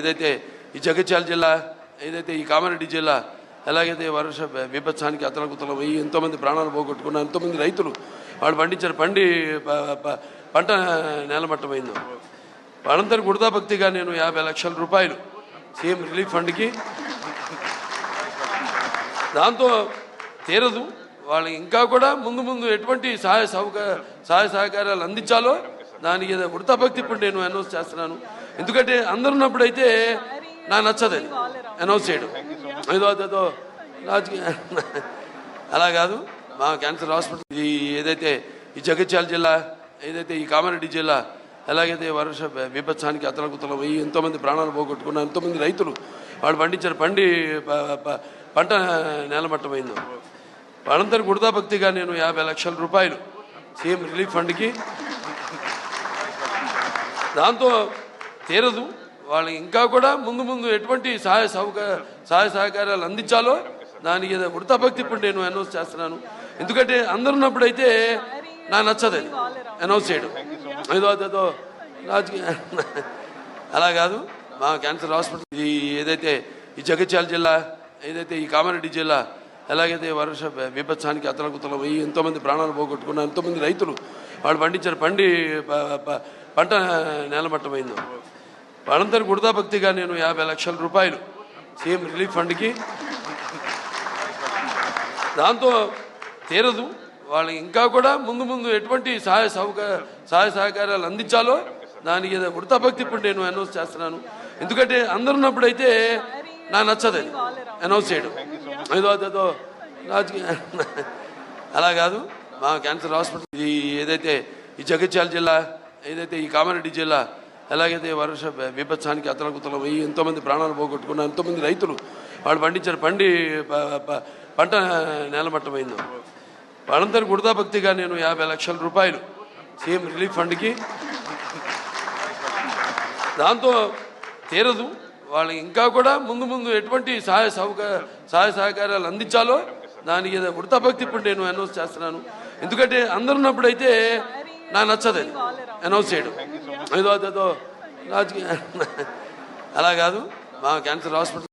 ఏదైతే ఈ జగిత్యాల జిల్లా, ఏదైతే ఈ కామారెడ్డి జిల్లా, ఎలాగైతే వర్ష విపత్సానికి అతలకుతలం అయ్యి ఎంతోమంది ప్రాణాలు పోగొట్టుకున్నారు, ఎంతోమంది రైతులు వాళ్ళు పండించిన పంట నేలమట్టమైందో వాళ్ళందరికీ వృధాభక్తిగా నేను 50 లక్షల రూపాయలు సీఎం రిలీఫ్ ఫండ్కి, దాంతో తీరదు వాళ్ళకి ఇంకా కూడా ముందు ఎటువంటి సహాయ సహకారాలు అందించాలో దానికి వృధాభక్తి ఇప్పుడు నేను అనౌన్స్ చేస్తున్నాను. ఎందుకంటే అందరు ఉన్నప్పుడైతే నాకు నచ్చదు అది అనౌన్స్ చేయడం, ఏదో రాజకీయ అలా కాదు. మా క్యాన్సర్ హాస్పిటల్ ఏదైతే ఈ జగిత్యాల జిల్లా, ఏదైతే ఈ కామారెడ్డి జిల్లా, ఎలాగైతే వర్ష విపత్సానికి అతలకుతలం అయ్యి ఎంతోమంది ప్రాణాలు పోగొట్టుకున్నారు, ఎంతోమంది రైతులు వాళ్ళు పండించిన పంట నేలమట్టమైందో వాళ్ళందరికీ వృధాభక్తిగా నేను 50 లక్షల రూపాయలు సీఎం రిలీఫ్ ఫండ్కి, దాంతో తీరదు వాళ్ళకి ఇంకా కూడా ముందు ఎటువంటి సహాయ సహకారాలు అందించాలో దానికి వృధాభక్తి ఇప్పుడు నేను అనౌన్స్ చేస్తున్నాను. ఎందుకంటే అందరు ఉన్నప్పుడైతే నాకు నచ్చదు అది అనౌన్స్ చేయడం, ఏదో రాజకీయ అలా కాదు. మా క్యాన్సర్ హాస్పిటల్ ఏదైతే ఈ జగిత్యాల జిల్లా, ఏదైతే ఈ కామారెడ్డి జిల్లా, ఎలాగైతే వర్ష విపత్సానికి అతలకుతలం అయ్యి ఎంతోమంది ప్రాణాలు పోగొట్టుకున్నారు, ఎంతోమంది రైతులు వాళ్ళు పండించిన పంట నేలమట్టమైందో వాళ్ళందరికీ వృధాభక్తిగా నేను 50 లక్షల రూపాయలు సీఎం రిలీఫ్ ఫండ్కి, దాంతో తీరదు వాళ్ళకి ఇంకా కూడా ముందు ఎటువంటి సహాయ సహకారాలు అందించాలో దానికి వృధాభక్తి ఇప్పుడు నేను అనౌన్స్ చేస్తున్నాను. ఎందుకంటే అందరు ఉన్నప్పుడైతే నాకు నచ్చదు అది అనౌన్స్ చేయడం, ఏదో రాజకీయ అలా కాదు. మా క్యాన్సర్ హాస్పిటల్ ఏదైతే ఈ జగిత్యాల జిల్లా, ఏదైతే ఈ కామారెడ్డి జిల్లా, ఎలాగైతే వర్ష విపత్సానికి అతలకుతలం అయ్యి ఎంతోమంది ప్రాణాలు పోగొట్టుకున్నారు, ఎంతోమంది రైతులు వాళ్ళు పండించిన పంట నేలమట్టమైందో వాళ్ళందరికీ వృధాభక్తిగా నేను 50 లక్షల రూపాయలు సీఎం రిలీఫ్ ఫండ్కి, దాంతో తీరదు వాళ్ళకి ఇంకా కూడా ముందు ఎటువంటి సహాయ సహకారాలు అందించాలో దానికి వృధాభక్తి ఇప్పుడు నేను అనౌన్స్ చేస్తున్నాను. ఎందుకంటే అందరు ఉన్నప్పుడైతే నాకు నచ్చదు అది అనౌన్స్ చేయడం, ఏదో రాజకీయ అలా కాదు. మా క్యాన్సర్ హాస్పిటల్